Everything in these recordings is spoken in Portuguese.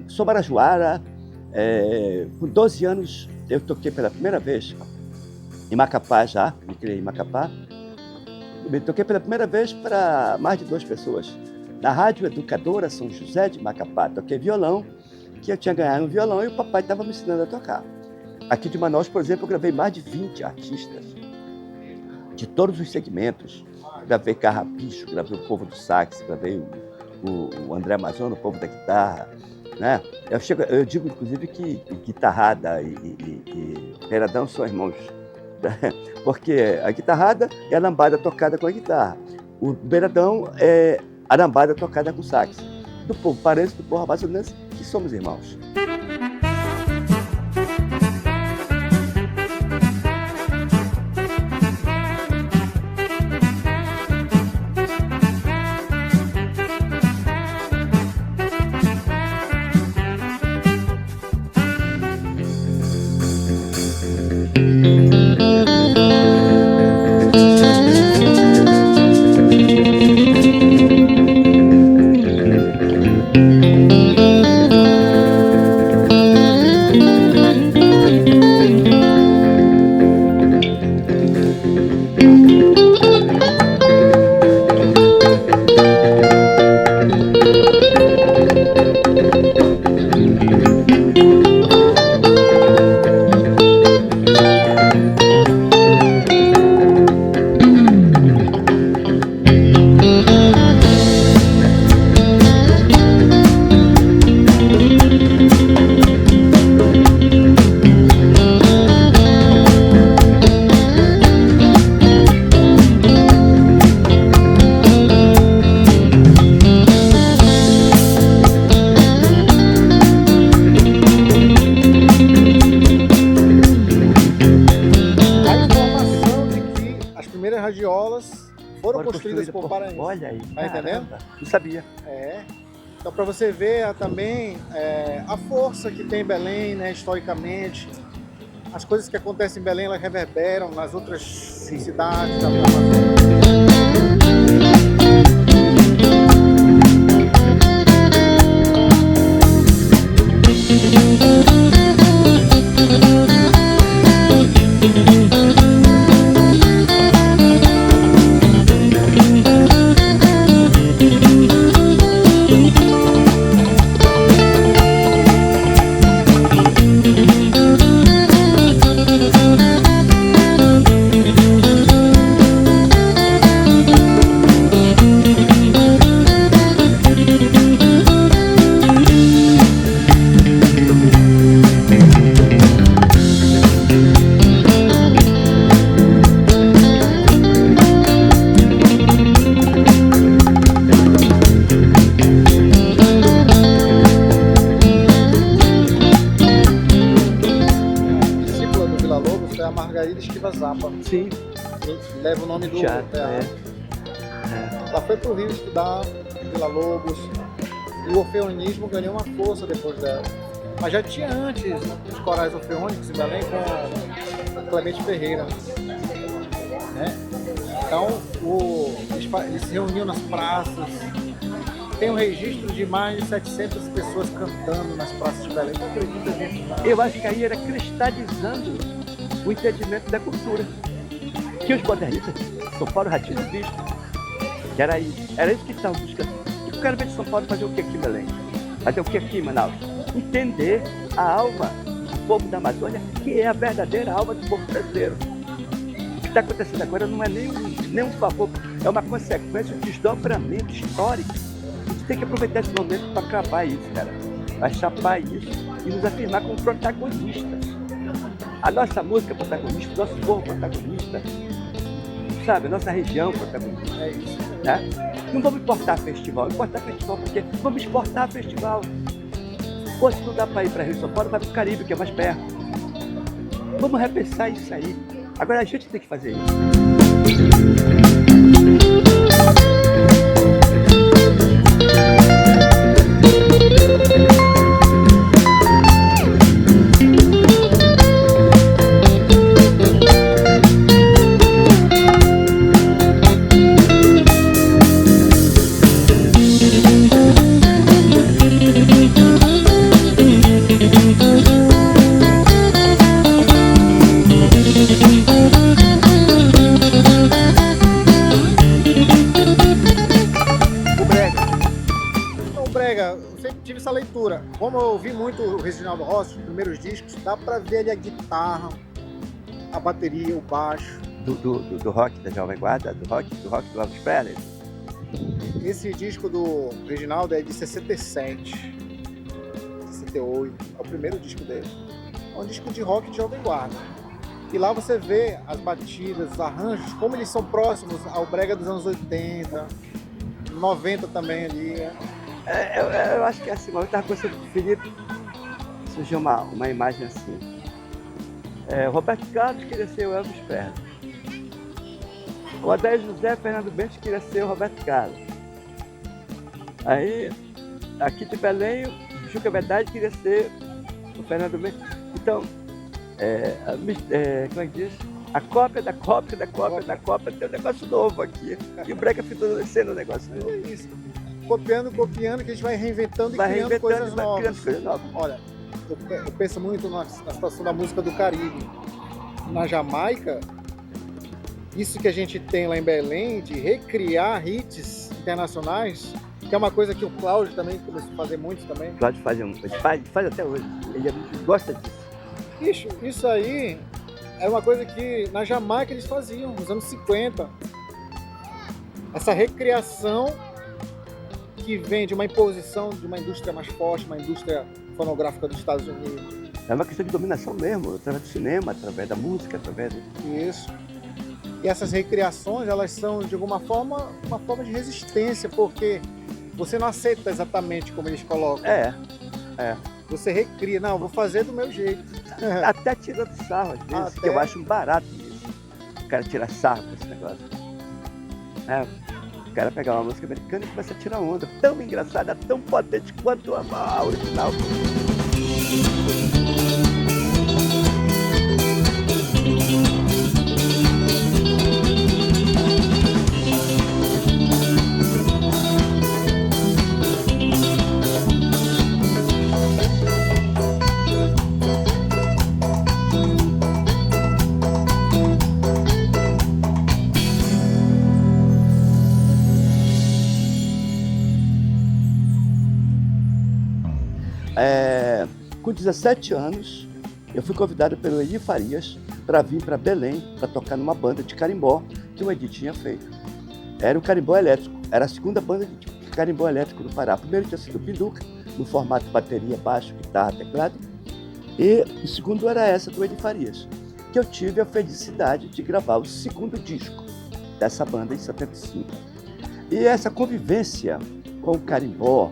Sou marajoara. Com 12 anos, eu toquei pela primeira vez em Macapá já, me criei em Macapá. Eu toquei pela primeira vez para mais de 2 pessoas. Na Rádio Educadora São José de Macapá, toquei violão, que eu tinha ganhado um violão e o papai estava me ensinando a tocar. Aqui de Manaus, por exemplo, eu gravei mais de 20 artistas, de todos os segmentos. Gravei Carrapicho, gravei o povo do sax, gravei o André Amazon, o povo da guitarra, né? Eu digo, inclusive, que guitarrada e beiradão são irmãos, porque a guitarrada é a lambada tocada com a guitarra, o beiradão é a lambada tocada com sax. Do povo parense, do povo amazonense, que somos irmãos. Foram construídas por paraenses. Olha aí, tá entendendo? Não sabia. Então, para você ver também a força que tem Belém, né, historicamente, as coisas que acontecem em Belém, elas reverberam nas outras cidades da Amazônia. Sim. Que leva o nome do teatro. Ela foi para o Rio estudar em Vila Lobos e o orfeonismo ganhou uma força depois dela. Mas já tinha antes os corais orfeônicos em Belém com Clemente Ferreira. Né? Então eles se reuniam nas praças. Tem um registro de mais de 700 pessoas cantando nas praças de Belém. Não acredita nisso? Eu acho que aí era cristalizando o entendimento da cultura. Que os modernistas, São Paulo, Ratinho e Cristo, que era isso que eles estavam buscando. E o cara veio de São Paulo fazer o que aqui em Belém? Fazer o que aqui em Manaus? Entender a alma do povo da Amazônia, que é a verdadeira alma do povo brasileiro. O que está acontecendo agora não é nem um favor, é uma consequência, um desdobramento histórico. A gente tem que aproveitar esse momento para acabar isso, cara. Para chapar isso e nos afirmar como protagonistas. A nossa música é protagonista, o nosso povo é protagonista, sabe? A nossa região é protagonista. É isso. Né? Não vamos importar festival. Porque vamos exportar festival. Pô, se não dá para ir para Rio de São Paulo, vai para o Caribe, que é mais perto. Vamos repensar isso aí. Agora a gente tem que fazer isso. sempre tive essa leitura. Como eu ouvi muito o Reginaldo Rossi, os primeiros discos, dá pra ver ali a guitarra, a bateria, o baixo. Do rock da Jovem Guarda, do rock do Elvis Presley. Esse disco do Reginaldo é de 67, 68, é o primeiro disco dele. É um disco de rock de Jovem Guarda. E lá você vê as batidas, os arranjos, como eles são próximos ao brega dos anos 80, 90 também ali. Eu acho que assim, eu estava conversando com o Felipe, surgiu uma imagem assim. O Roberto Carlos queria ser o Elvis Presley. O Adair José Fernando Bentes queria ser o Roberto Carlos. Aí, aqui de Belém, o Juca Verdade queria ser o Fernando Bentes. Então, como é que diz? A cópia da cópia da cópia da cópia tem um negócio novo aqui. E o Brega ficou sendo um negócio novo. É isso. Copiando, que a gente vai reinventando e criando coisas novas. Olha, eu penso muito na situação da música do Caribe. Na Jamaica, isso que a gente tem lá em Belém, de recriar hits internacionais, que é uma coisa que o Cláudio também começou a fazer muito também. O Cláudio faz até hoje, ele gosta disso. Isso aí é uma coisa que na Jamaica eles faziam, nos anos 50. Essa recriação que vem de uma imposição de uma indústria mais forte, uma indústria fonográfica dos Estados Unidos. É uma questão de dominação mesmo, através do cinema, através da música, através do... Isso. E essas recriações, elas são, de alguma forma, uma forma de resistência, porque você não aceita exatamente como eles colocam. Você recria, não, vou fazer do meu jeito. Até tirando sarro, às vezes, que eu acho um barato isso. O cara tira sarro com esse negócio. O cara pega uma música americana e começa a tirar onda. Tão engraçada, tão potente quanto a original. Com 17 anos, eu fui convidado pelo Edi Farias para vir para Belém para tocar numa banda de carimbó que o Edi tinha feito. Era o carimbó elétrico, era a segunda banda de carimbó elétrico do Pará. Primeiro tinha sido o Pinduca, no formato bateria, baixo, guitarra, teclado. E o segundo era essa do Edi Farias, que eu tive a felicidade de gravar o segundo disco dessa banda em 75. E essa convivência com o carimbó,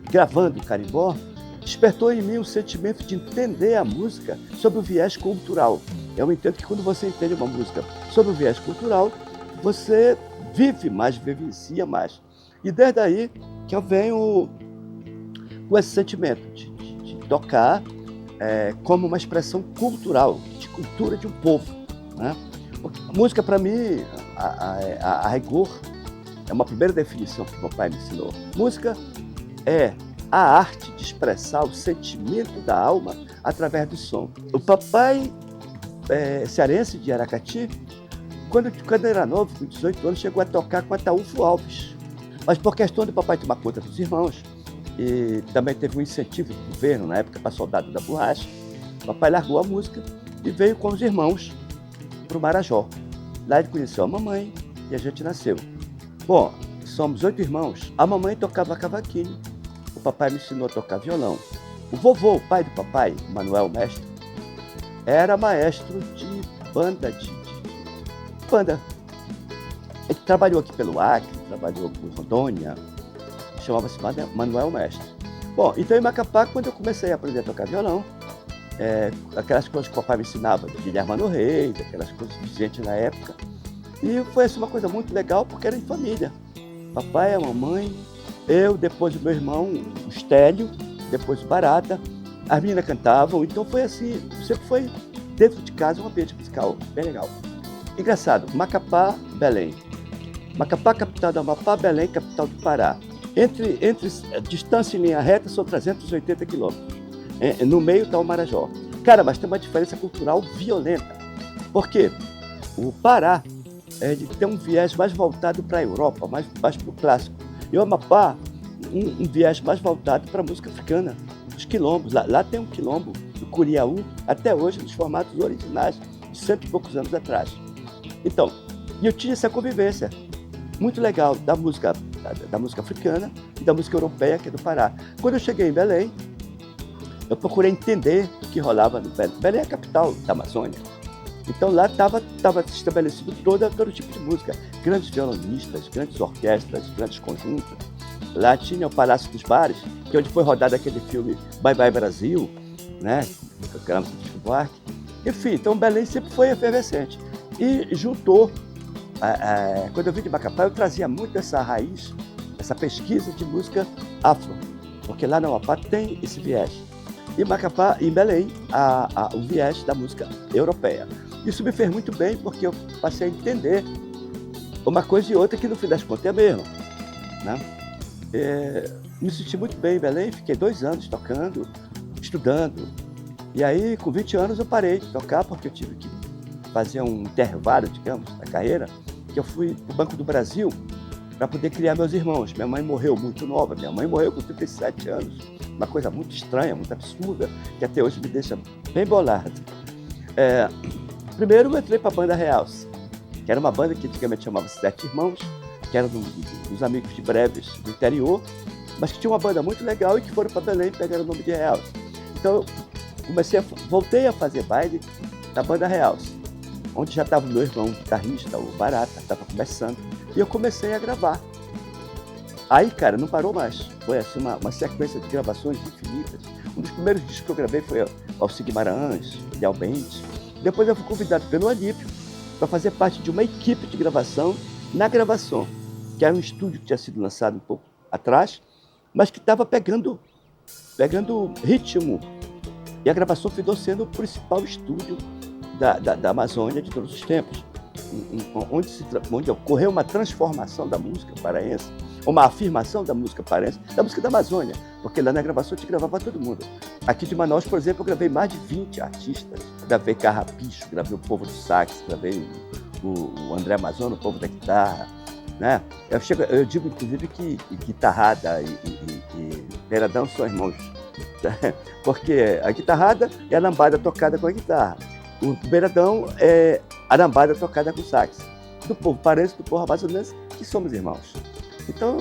gravando o carimbó, despertou em mim um sentimento de entender a música sob o viés cultural. Eu entendo que quando você entende uma música sob o viés cultural, você vive mais, vivencia mais. E desde aí que eu venho com esse sentimento de tocar como uma expressão cultural, de cultura de um povo, né? Porque música, para mim, a rigor, é uma primeira definição que meu pai me ensinou. Música é a arte de expressar o sentimento da alma através do som. O papai cearense de Aracati, quando era novo, com 18 anos, chegou a tocar com Ataúfo Alves. Mas por questão do papai tomar conta dos irmãos, e também teve um incentivo do governo, na época, para soldado da borracha, o papai largou a música e veio com os irmãos para o Marajó. Lá ele conheceu a mamãe e a gente nasceu. Bom, somos 8 irmãos. A mamãe tocava cavaquinho. O papai me ensinou a tocar violão. O vovô, o pai do papai, Manuel Mestre, era maestro de banda. Ele trabalhou aqui pelo Acre, trabalhou por Rondônia, chamava-se Manuel Mestre. Bom, então em Macapá, quando eu comecei a aprender a tocar violão, aquelas coisas que o papai me ensinava, de Guilherme Mano Reis, aquelas coisas de gente na época. E foi assim, uma coisa muito legal, porque era em família. Papai, a mamãe, eu, depois o meu irmão, o Stélio, depois o Barata. As meninas cantavam, então foi assim, sempre foi dentro de casa um ambiente musical bem legal. Engraçado, Macapá, Belém. Macapá, capital do Amapá, Belém, capital do Pará. Entre a distância em linha reta são 380 quilômetros. No meio está o Marajó. Cara, mas tem uma diferença cultural violenta. Por quê? O Pará ele tem um viés mais voltado para a Europa, mais para o clássico. E o Amapá um viés mais voltado para a música africana, os quilombos. Lá tem um quilombo, do Curiaú, até hoje, nos formatos originais, de 100 e poucos anos atrás. Então, eu tinha essa convivência muito legal da música africana e da música europeia, que é do Pará. Quando eu cheguei em Belém, eu procurei entender o que rolava no Belém. Belém é a capital da Amazônia. Então lá estava estabelecido todo tipo de música. Grandes violonistas, grandes orquestras, grandes conjuntos. Lá tinha o Palácio dos Bares, que é onde foi rodado aquele filme Bye Bye Brasil, né? Com Buarque. Enfim, então Belém sempre foi efervescente. E juntou, quando eu vim de Macapá, eu trazia muito essa raiz, essa pesquisa de música afro, porque lá na Amapá tem esse viés. E Macapá, em Belém, o viés da música europeia. Isso me fez muito bem, porque eu passei a entender uma coisa e outra que no fim das contas é mesmo, né? Me senti muito bem em Belém, fiquei 2 anos tocando, estudando. E aí, com 20 anos, eu parei de tocar, porque eu tive que fazer um intervalo, digamos, na carreira, que eu fui para o Banco do Brasil para poder criar meus irmãos. Minha mãe morreu muito nova, minha mãe morreu com 37 anos. Uma coisa muito estranha, muito absurda, que até hoje me deixa bem bolado. Primeiro eu entrei para a banda Realce, que era uma banda que antigamente chamava-se 7 Irmãos, que era dos amigos de Breves do interior, mas que tinha uma banda muito legal e que foram para Belém e pegaram o nome de Realce. Então eu voltei a fazer baile na banda Realce, onde já estava o meu irmão guitarrista, o Barata, estava começando, e eu comecei a gravar. Aí, cara, não parou mais. Foi assim uma sequência de gravações infinitas. Um dos primeiros discos que eu gravei foi Alcide Guimarães, Léo Mendes. Depois eu fui convidado pelo Alípio para fazer parte de uma equipe de gravação na Gravação, que era um estúdio que tinha sido lançado um pouco atrás, mas que estava pegando ritmo. E a Gravação ficou sendo o principal estúdio da Amazônia de todos os tempos, onde ocorreu uma transformação da música paraense, uma afirmação da música paraense, da música da Amazônia, porque lá na Gravação te gravava todo mundo. Aqui de Manaus, por exemplo, eu gravei mais de 20 artistas. Gravei Carrapicho, gravei o Povo do Sax, gravei o André Amazono, o Povo da Guitarra, né? Eu digo, inclusive, que Guitarrada e Beiradão são irmãos, porque a guitarrada é a lambada tocada com a guitarra. O Beiradão é a lambada tocada com sax. Do povo paraense, do povo amazonense, que somos irmãos. Então,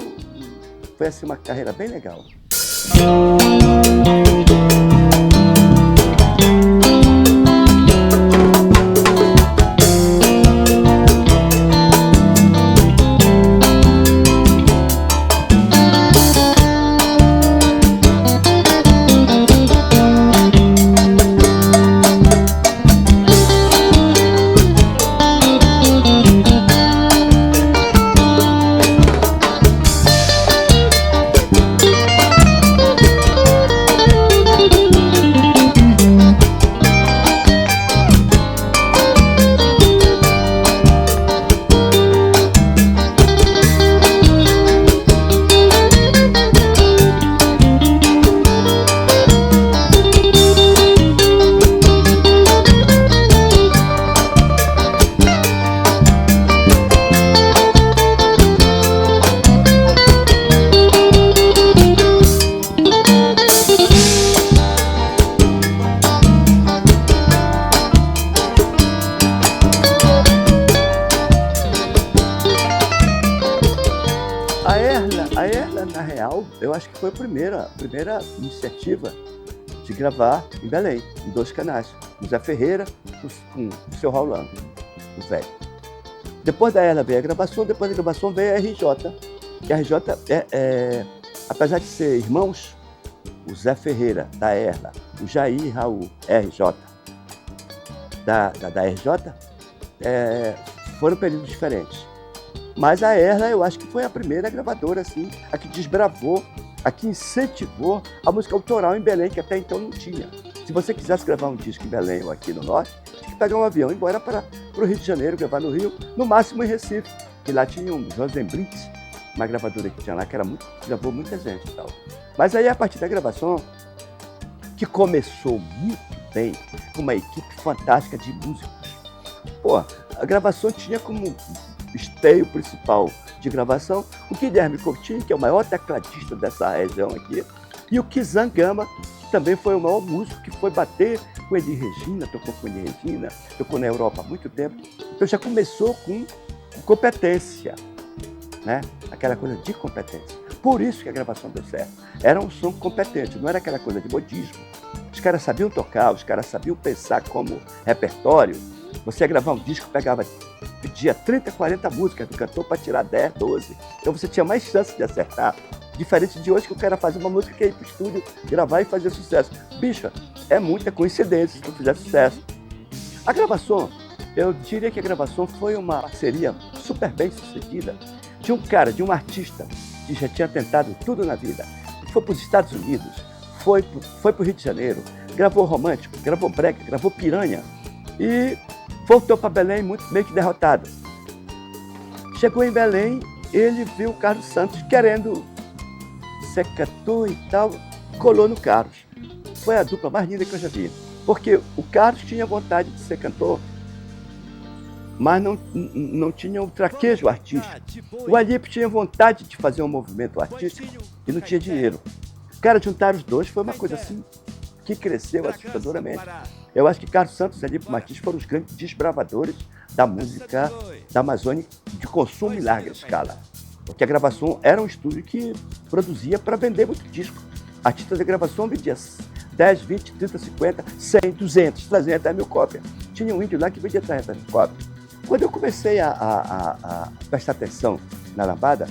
foi assim uma carreira bem legal. A Erla, na real, eu acho que foi a primeira iniciativa de gravar em Belém, em 2 canais. O Zé Ferreira com o seu Rolando, o velho. Depois da Erla veio a Gravação, depois da Gravação veio a RJ. Que a RJ apesar de ser irmãos, o Zé Ferreira, da Erla, o Jair e Raul, RJ, da RJ, foram períodos diferentes. Mas a Erla, eu acho que foi a primeira gravadora, assim, a que desbravou, a que incentivou a música autoral em Belém, que até então não tinha. Se você quisesse gravar um disco em Belém ou aqui no Norte, tinha que pegar um avião e ir embora para o Rio de Janeiro, gravar no Rio, no máximo em Recife, que lá tinha um José Brits, uma gravadora que tinha lá, que gravou muita gente e tal. Mas aí, a partir da Gravação, que começou muito bem, com uma equipe fantástica de músicos. Pô, a Gravação tinha como esteio principal de gravação, o Guilherme Coutinho, que é o maior tecladista dessa região aqui, e o Kizan Gama, que também foi o maior músico, que foi bater com Elis Regina, tocou com Elis Regina, tocou na Europa há muito tempo. Então já começou com competência, né? Aquela coisa de competência. Por isso que a gravação deu certo. Era um som competente, não era aquela coisa de modismo. Os caras sabiam tocar, os caras sabiam pensar como repertório. Você ia gravar um disco, pedia 30, 40 músicas do cantor para tirar 10, 12. Então você tinha mais chance de acertar. Diferente de hoje, que o cara faz uma música que ia ir pro estúdio, gravar e fazer sucesso. Bicha, é muita coincidência se tu fizer sucesso. A gravação, eu diria que a gravação foi uma parceria super bem sucedida de um cara, de um artista que já tinha tentado tudo na vida. Foi para os Estados Unidos, foi para o Rio de Janeiro, gravou Romântico, gravou Brega, gravou Piranha e voltou para Belém meio que derrotado. Chegou em Belém, ele viu o Carlos Santos querendo ser cantor e tal, colou no Carlos. Foi a dupla mais linda que eu já vi, porque o Carlos tinha vontade de ser cantor, mas não tinha o traquejo artístico. O Alípio tinha vontade de fazer um movimento artístico e não tinha dinheiro. Cara, juntar os dois foi uma coisa assim que cresceu assustadoramente. Eu acho que Carlos Santos e Alípio Martins foram os grandes desbravadores da música da Amazônia de consumo em larga escala. Porque a gravação era um estúdio que produzia para vender muito disco. Artistas de gravação vendia 10, 20, 30, 50, 100, 200, 300 mil cópias. Tinha um índio lá que vendia 300 mil cópias. Quando eu comecei a prestar atenção na lambada,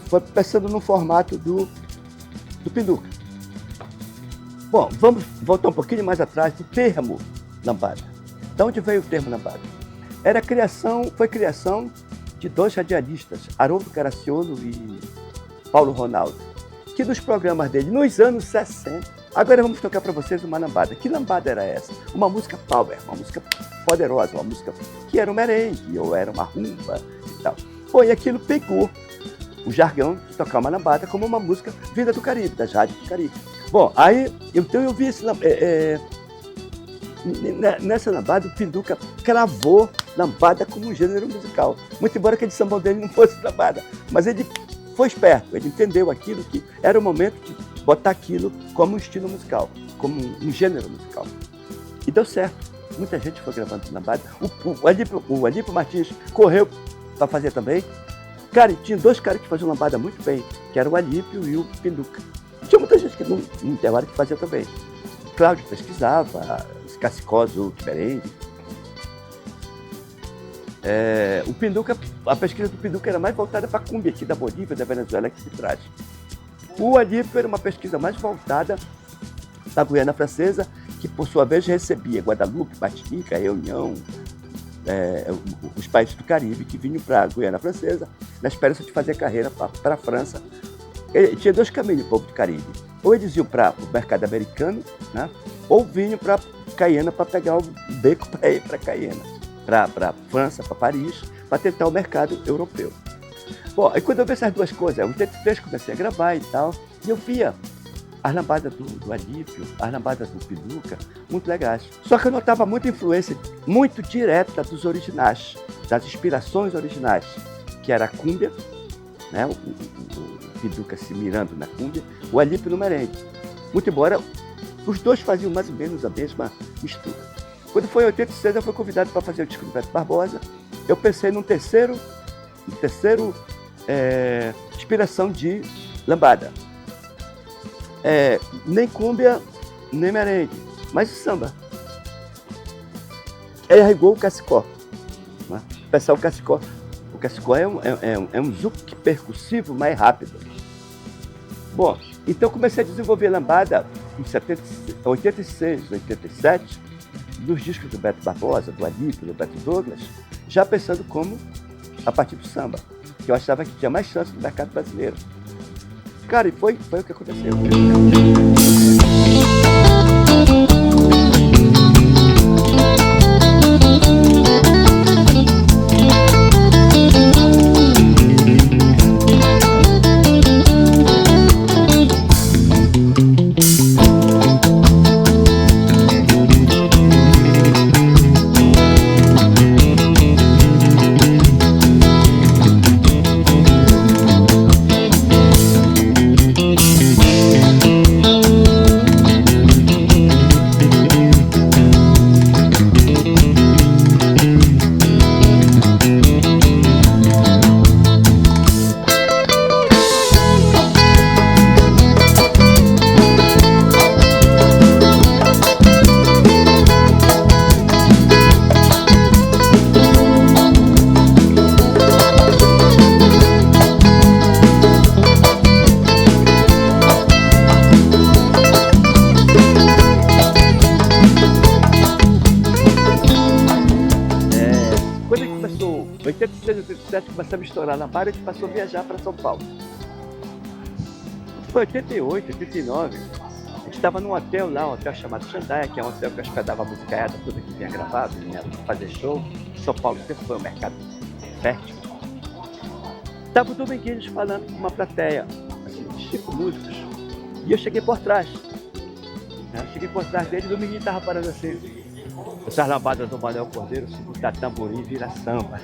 foi pensando no formato do Pinduca. Bom, vamos voltar um pouquinho mais atrás do termo lambada. De onde veio o termo lambada? Foi criação de dois radialistas, Haroldo Caraciolo e Paulo Ronaldo, que nos programas dele, nos anos 60, agora vamos tocar para vocês uma lambada. Que lambada era essa? Uma música power, uma música poderosa, uma música que era um merengue ou era uma rumba e tal. Bom, e aquilo pegou o jargão de tocar uma lambada como uma música vinda do Caribe, das rádios do Caribe. Bom, aí então eu vi nessa lambada o Pinduca cravou lambada como um gênero musical. Muito embora aquele sambão dele não fosse lambada, mas ele foi esperto, ele entendeu aquilo que era o momento de botar aquilo como um estilo musical, como um gênero musical. E deu certo. Muita gente foi gravando lambada. O Alípio Martins correu para fazer também. Cara, tinha dois caras que faziam lambada muito bem, que era o Alípio e o Pinduca. Tinha muita gente que não tem hora que fazia também. Cláudio pesquisava, os Cacicós, o merengue. O Pinduca, a pesquisa do Pinduca era mais voltada para a cumbia aqui da Bolívia, da Venezuela, que se traz. O Alípio era uma pesquisa mais voltada para a Guiana Francesa, que por sua vez recebia Guadalupe, Martinica, Reunião, os países do Caribe que vinham para a Guiana Francesa, na esperança de fazer carreira para a França. Tinha dois caminhos, o povo do Caribe. Ou eles iam para o mercado americano, né? Ou vinham para Cayena para pegar o beco para ir para Cayena, para França, para Paris, para tentar o mercado europeu. Bom, aí quando eu vi essas duas coisas, em 83 comecei a gravar e tal, e eu via as lambadas do Alípio, as lambadas do Pinduca, muito legais. Só que eu notava muita influência, muito direta dos originais, das inspirações originais, que era a cúmbia, né? O Pinduca se mirando na cúmbia, o Alípio no merengue. Muito embora os dois faziam mais ou menos a mesma mistura. Quando foi em 86, eu fui convidado para fazer o disco do Beto Barbosa. Eu pensei num terceiro inspiração de lambada. Nem cúmbia, nem merengue, mas samba. Aí arregou o cacicó. Né? Pensar o cacicó. O cacicó é um zouk percussivo mais rápido. Bom, então comecei a desenvolver lambada em 86, 87, nos discos do Beto Barbosa, do Alípio, do Beto Douglas, já pensando a partir do samba, que eu achava que tinha mais chance no mercado brasileiro. Cara, e foi o que aconteceu. sucesso, começamos a estourar na Barra, a gente passou a viajar para São Paulo. Foi 88, 89. A gente estava num hotel lá, um hotel chamado Xandaia, que é um hotel que hospedava a musicaiada toda que vinha gravado, vinha fazer show. São Paulo sempre foi um mercado fértil. Estava o Dominguinhos falando com uma plateia, assim, de 5 músicos. E eu cheguei por trás. Eu cheguei por trás dele e o Dominguinhos estava parando assim. Essas lambadas do Manuel Cordeiro, se botar tamborim, vira samba.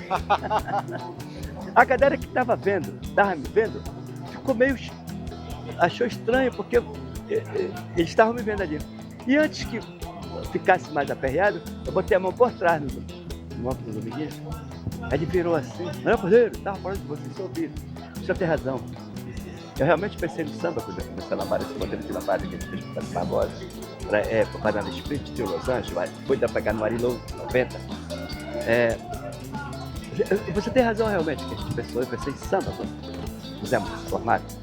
A galera que estava me vendo, ficou meio... achou estranho, porque eles estavam me vendo ali. E antes que ficasse mais aperreado, eu botei a mão por trás no ombro do Dominguinhos. Aí ele virou assim, Manuel Cordeiro, estava falando de você, seu ouvido. O senhor tem razão. Eu realmente pensei no samba quando eu comecei a lambada, esse modelo de lambada que a gente fez com o Beto Barbosa, para Banana Split de Los Angeles, foi da pegar no Arilow 90. Você tem razão realmente que a gente pensou, eu pensei em samba quando fizemos esse formato.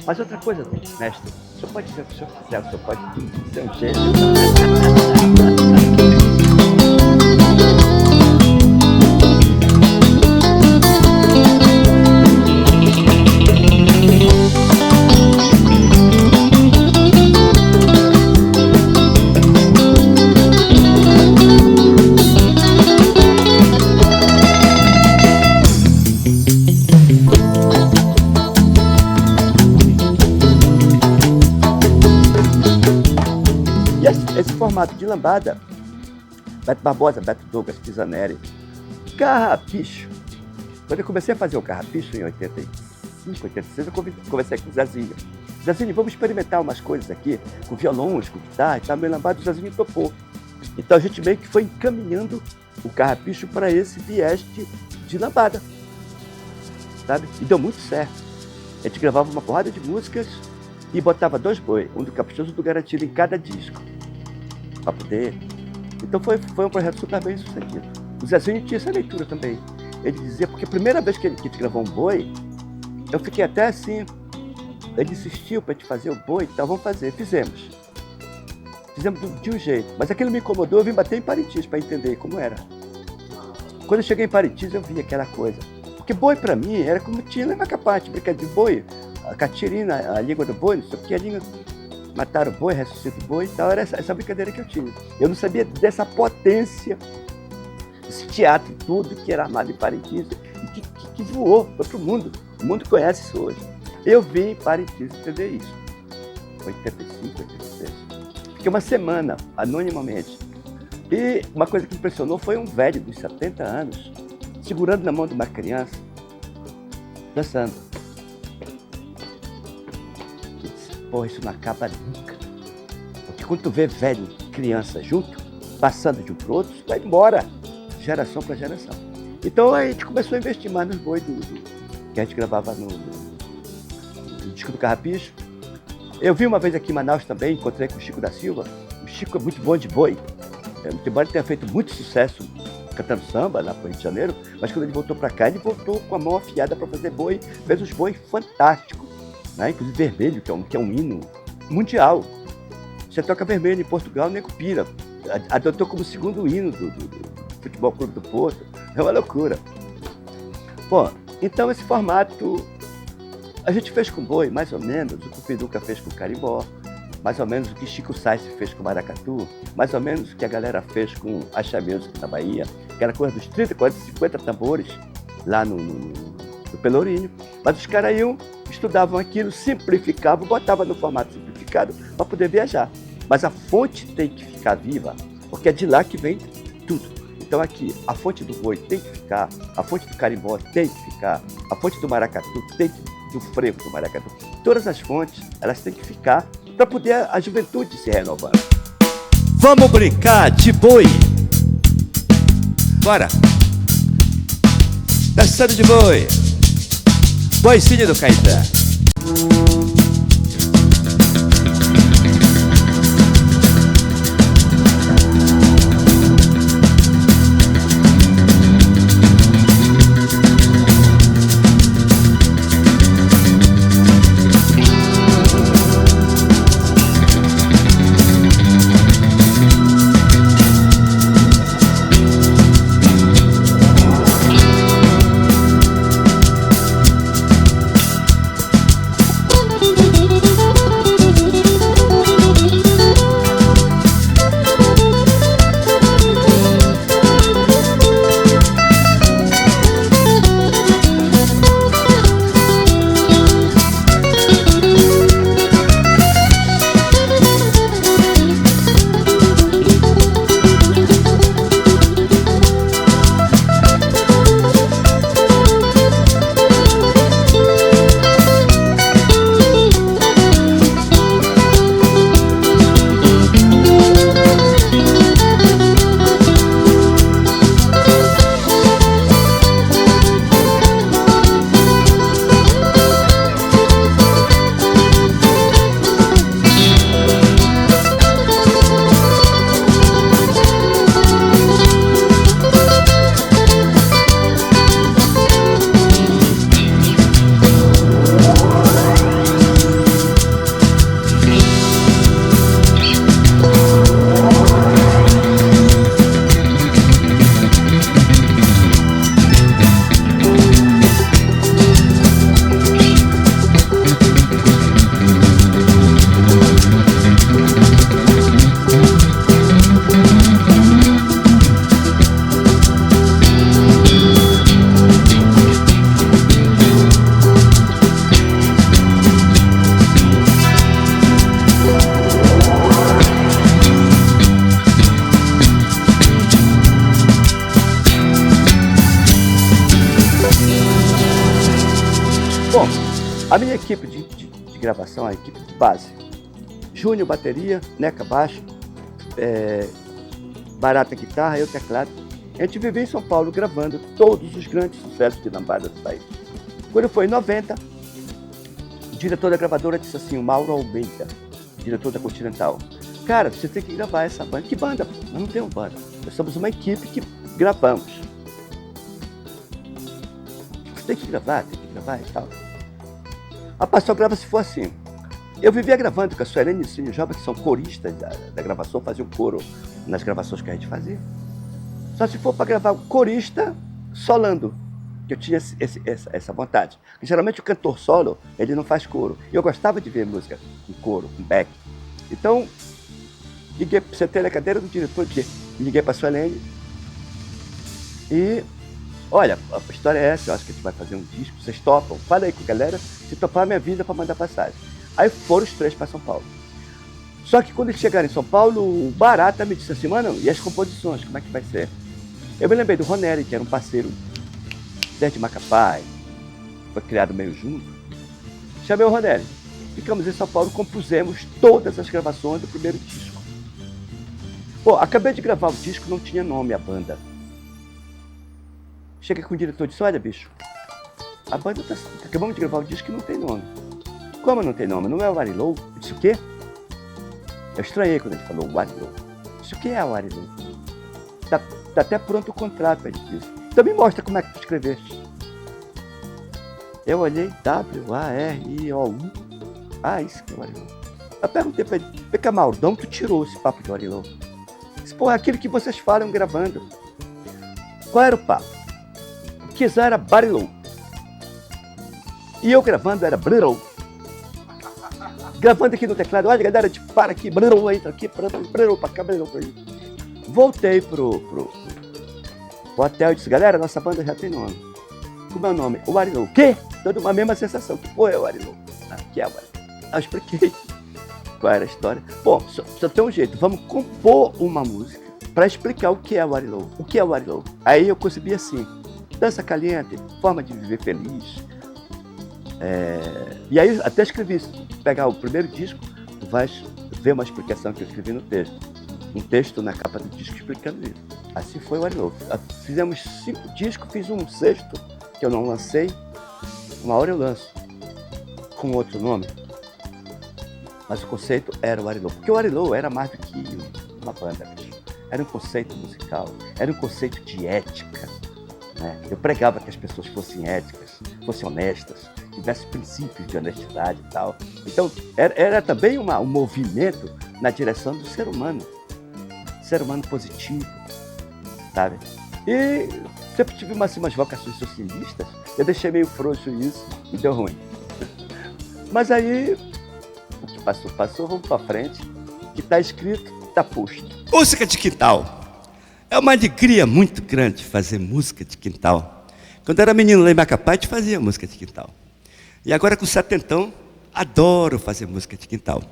Mas outra coisa, mestre, o senhor pode dizer o que o senhor quiser, o senhor pode ser um gênio. Esse formato de lambada, Beto Barbosa, Beto Douglas, Pisaneri, Carrapicho. Quando eu comecei a fazer o Carrapicho em 85, 86, eu conversei com o Zezinho. Zezinho, vamos experimentar umas coisas aqui, com violões, com guitarra e tal. Meio lambada, o Zezinho topou. Então a gente meio que foi encaminhando o Carrapicho para esse viés de lambada, sabe? E deu muito certo. A gente gravava uma porrada de músicas e botava 2 boi, um do Caprichoso e um do Garantido em cada disco. Para poder. Então foi um projeto super bem sucedido. O Zezinho tinha essa leitura também. Ele dizia, porque a primeira vez que a gente gravou um boi, eu fiquei até assim. Ele insistiu para a gente fazer o boi, então vamos fazer. Fizemos de um jeito, mas aquilo me incomodou, eu vim bater em Parintins para entender como era. Quando eu cheguei em Parintins, eu vi aquela coisa. Porque boi para mim era como tinha na Macapá, brincadeira de boi, a catirina, a língua do boi, não sei o que, a língua. Mataram o boi, ressuscita o boi e tal, era essa brincadeira que eu tinha. Eu não sabia dessa potência, esse teatro tudo que era armado em Parintins e que voou, foi pro mundo. O mundo conhece isso hoje. Eu vim em Parintins entender isso. 85, 86. Fiquei uma semana, anonimamente. E uma coisa que impressionou foi um velho dos 70 anos, segurando na mão de uma criança, dançando. Porra, isso não acaba nunca. Porque quando tu vê velho e criança junto, passando de um pro outro, vai embora, geração para geração. Então a gente começou a investir mais nos bois que a gente gravava no disco do Carrapicho. Eu vi uma vez aqui em Manaus também, encontrei com o Chico da Silva. O Chico é muito bom de boi. Embora ele tenha feito muito sucesso cantando samba lá pro Rio de Janeiro, mas quando ele voltou para cá, ele voltou com a mão afiada para fazer boi, fez uns bois fantásticos. Né? Inclusive Vermelho, que é um hino mundial. Você toca Vermelho em Portugal, nem copira. Adotou como segundo hino do Futebol Clube do Porto. É uma loucura. Bom, então esse formato a gente fez com boi, mais ou menos, o que o Pinduca fez com o carimbó, mais ou menos o que Chico Sainz fez com o maracatu, mais ou menos o que a galera fez com a Chameuza na Bahia, que era coisa dos 30, 40, 50 tambores lá no Pelourinho. Mas os caras iam, estudavam aquilo, simplificavam, botavam no formato simplificado para poder viajar. Mas a fonte tem que ficar viva, porque é de lá que vem tudo. Então aqui, a fonte do boi tem que ficar, a fonte do carimbó tem que ficar, a fonte do maracatu tem que, do frevo do maracatu. Todas as fontes, elas têm que ficar para poder a juventude se renovar. Vamos brincar de boi. Bora. Dançando de boi. Boizinho do Caetá. A minha equipe de gravação, a equipe de base, Júnior bateria, Neca baixo, Barata guitarra, eu teclado. A gente vivia em São Paulo gravando todos os grandes sucessos de lambada do país. Quando foi em 90, o diretor da gravadora disse assim, o Mauro Almeida, diretor da Continental, cara, você tem que gravar essa banda. Que banda? Nós não temos banda. Nós somos uma equipe que gravamos. Você tem que gravar e tal. Rapaz, só grava se for assim. Eu vivia gravando com a Suelene e o Cine Joba, que são coristas da gravação, faziam coro nas gravações que a gente fazia. Só se for para gravar corista solando, que eu tinha essa vontade. Porque geralmente o cantor solo, ele não faz coro. E eu gostava de ver música com coro, com back. Então, sentei na cadeira do diretor, liguei para a Suelene e, olha, a história é essa, eu acho que a gente vai fazer um disco, vocês topam? Fala aí com a galera, se topar minha vida para mandar passagem. Aí foram os 3 para São Paulo. Só que quando eles chegaram em São Paulo, o Barata me disse assim, mano, e as composições, como é que vai ser? Eu me lembrei do Ronelli, que era um parceiro desde Macapá, foi criado meio junto. Chamei o Ronelli, ficamos em São Paulo, compusemos todas as gravações do primeiro disco. Pô, acabei de gravar o disco, não tinha nome a banda. Cheguei com o diretor e disse, olha bicho, a banda acabamos de gravar o disco e não tem nome. Como não tem nome? Não é o Arilou? Eu disse, o quê? Eu estranhei quando ele falou o Arilou. Eu disse, o que é o Arilou? Tá até pronto o contrato, ele disse. Então me mostra como é que tu escreveste. Eu olhei, W-A-R-I-O-U. Ah, isso que é o Arilou. Eu perguntei pra ele, Mauro, de onde tu tirou esse papo de Arilou? Disse, pô, é aquilo que vocês falam gravando. Qual era o papo? O que era Barilou. E eu gravando era Brilou. Gravando aqui no teclado, olha galera, tipo, para aqui, Brilou, entra aqui, Brilou pra cá, Brilou pra aí. Voltei pro hotel e disse, galera, nossa banda já tem nome. Como é o nome? O Arilou. O quê? Toda uma mesma sensação. Pô, é o Arilou. Que é o Arilou. Eu expliquei qual era a história. Bom, só tem um jeito, vamos compor uma música para explicar o que é o Arilou. O que é o Arilou? Aí eu concebi assim, dança caliente, forma de viver feliz. E aí até escrevi isso. Pegar o primeiro disco, tu vais ver uma explicação que eu escrevi no texto. Um texto na capa do disco explicando isso. Assim foi o Arilou. Fizemos 5 discos, fiz um 6º, que eu não lancei. Uma hora eu lanço, com outro nome. Mas o conceito era o Arilou. Porque o Arilou era mais do que uma banda. Era um conceito musical, era um conceito de ética. Né? Eu pregava que as pessoas fossem éticas, fossem honestas, tivesse princípios de honestidade e tal. Então, era também um movimento na direção do ser humano positivo, sabe? E sempre tive umas vocações socialistas, eu deixei meio frouxo isso e deu ruim. Mas aí, o que passou, vamos pra frente, o que está escrito, está posto. Música de quintal. É uma alegria muito grande fazer música de quintal. Quando eu era menino lá em Macapá, a gente fazia música de quintal. E agora com 70, adoro fazer música de quintal.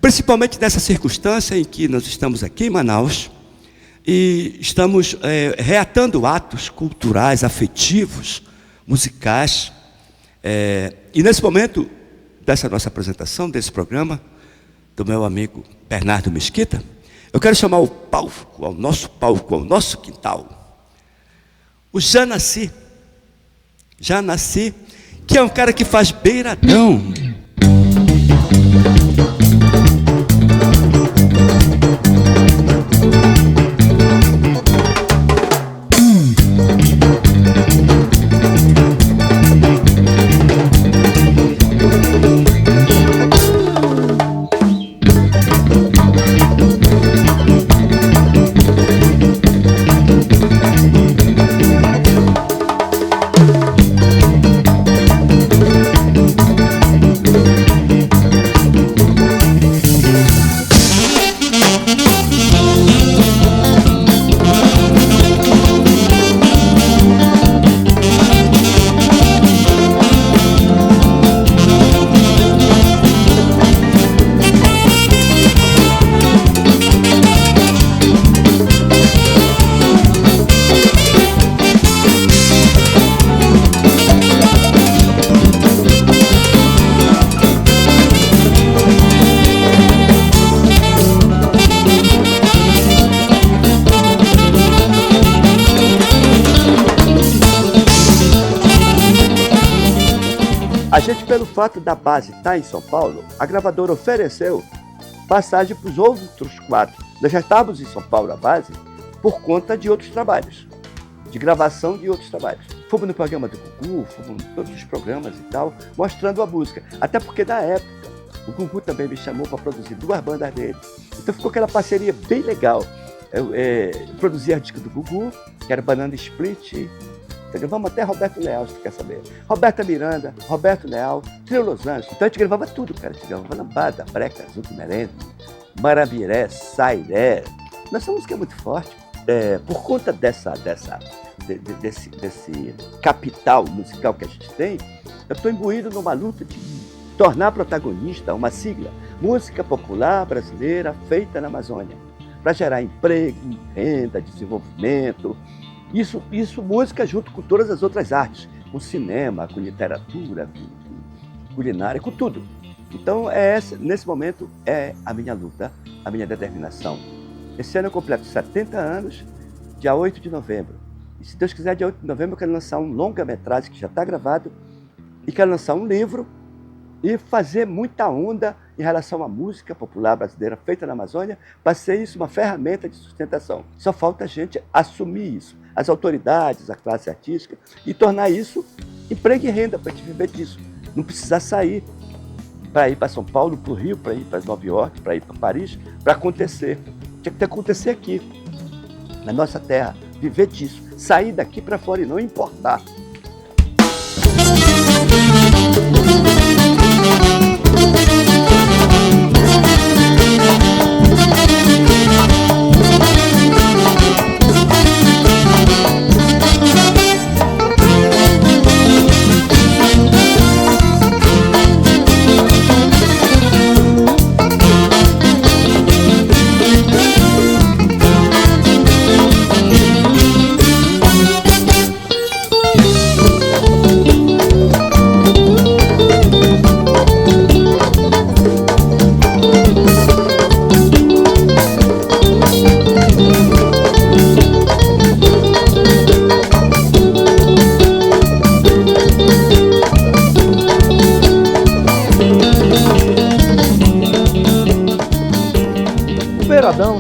Principalmente nessa circunstância em que nós estamos aqui em Manaus e estamos reatando atos culturais, afetivos, musicais. E nesse momento dessa nossa apresentação, desse programa, do meu amigo Bernardo Mesquita, eu quero chamar o palco, ao nosso quintal, o Já Nasci, que é um cara que faz beiradão. pelo fato da base estar em São Paulo, a gravadora ofereceu passagem para os outros 4. Nós já estávamos em São Paulo, a base, por conta de outros trabalhos, de gravação de outros trabalhos. Fomos no programa do Gugu, fomos em todos os programas e tal, mostrando a música. Até porque, na época, o Gugu também me chamou para produzir 2 bandas dele. Então ficou aquela parceria bem legal. Eu produzia a disco do Gugu, que era Banana Split. Entendeu? Vamos até Roberto Leal, se tu quer saber. Roberta Miranda, Roberto Leal, Trio Los Angeles. Então a gente gravava tudo, cara. A gente gravava Lambada, Breca, Zuki Merende, Marabiré, Sairé. Nossa música é muito forte. Por conta desse capital musical que a gente tem, eu estou imbuído numa luta de tornar protagonista uma sigla, Música Popular Brasileira Feita na Amazônia, para gerar emprego, renda, desenvolvimento. Isso música junto com todas as outras artes, com cinema, com literatura, com culinária, com tudo. Então, nesse momento, é a minha luta, a minha determinação. Esse ano eu completo 70 anos, dia 8 de novembro. E se Deus quiser, dia 8 de novembro eu quero lançar um longa-metragem que já está gravado e quero lançar um livro e fazer muita onda em relação à música popular brasileira feita na Amazônia, para ser isso uma ferramenta de sustentação. Só falta a gente assumir isso, as autoridades, a classe artística, e tornar isso emprego e renda para a gente viver disso. Não precisar sair para ir para São Paulo, para o Rio, para ir para Nova York, para ir para Paris, para acontecer. Tinha que acontecer aqui, na nossa terra, viver disso, sair daqui para fora e não importar.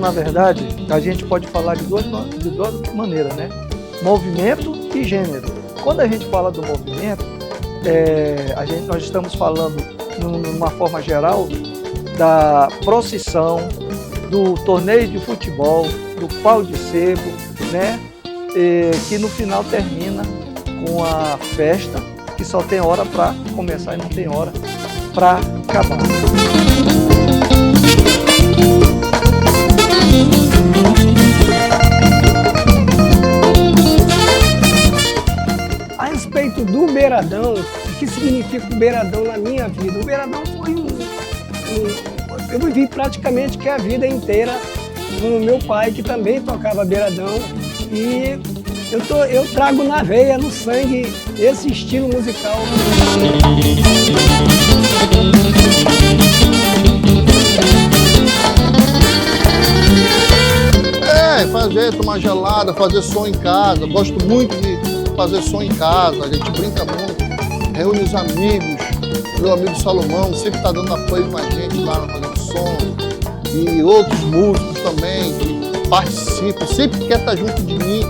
Na verdade, a gente pode falar de duas maneiras, né? Movimento e gênero. Quando a gente fala do movimento, nós estamos falando, numa forma geral, da procissão, do torneio de futebol, do pau de sebo, né? Que no final termina com a festa, que só tem hora para começar e não tem hora para acabar. A respeito do beiradão, o que significa o beiradão na minha vida? O beiradão foi eu vivi praticamente que a vida inteira com o meu pai, que também tocava beiradão, e eu trago na veia, no sangue, esse estilo musical. Tomar gelada, fazer som em casa. Gosto muito de fazer som em casa, a gente brinca muito, reúne os amigos. Meu amigo Salomão sempre está dando apoio com a gente lá fazendo som. E outros músicos também que participam, sempre quer estar junto de mim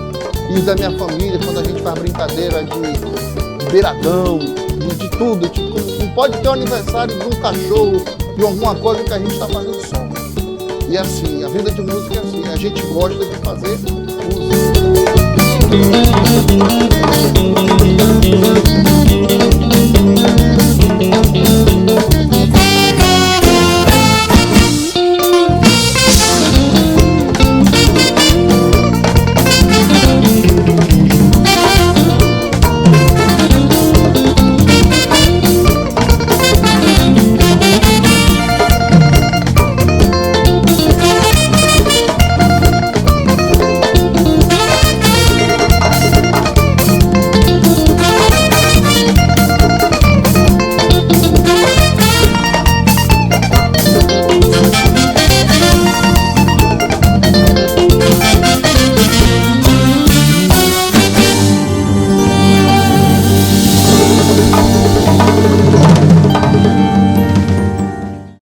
e da minha família quando a gente faz brincadeira de beiradão, de tudo. Tipo, não pode ter o aniversário de um cachorro, de alguma coisa que a gente está fazendo som. E assim, a vida de música é assim, a gente gosta de fazer música.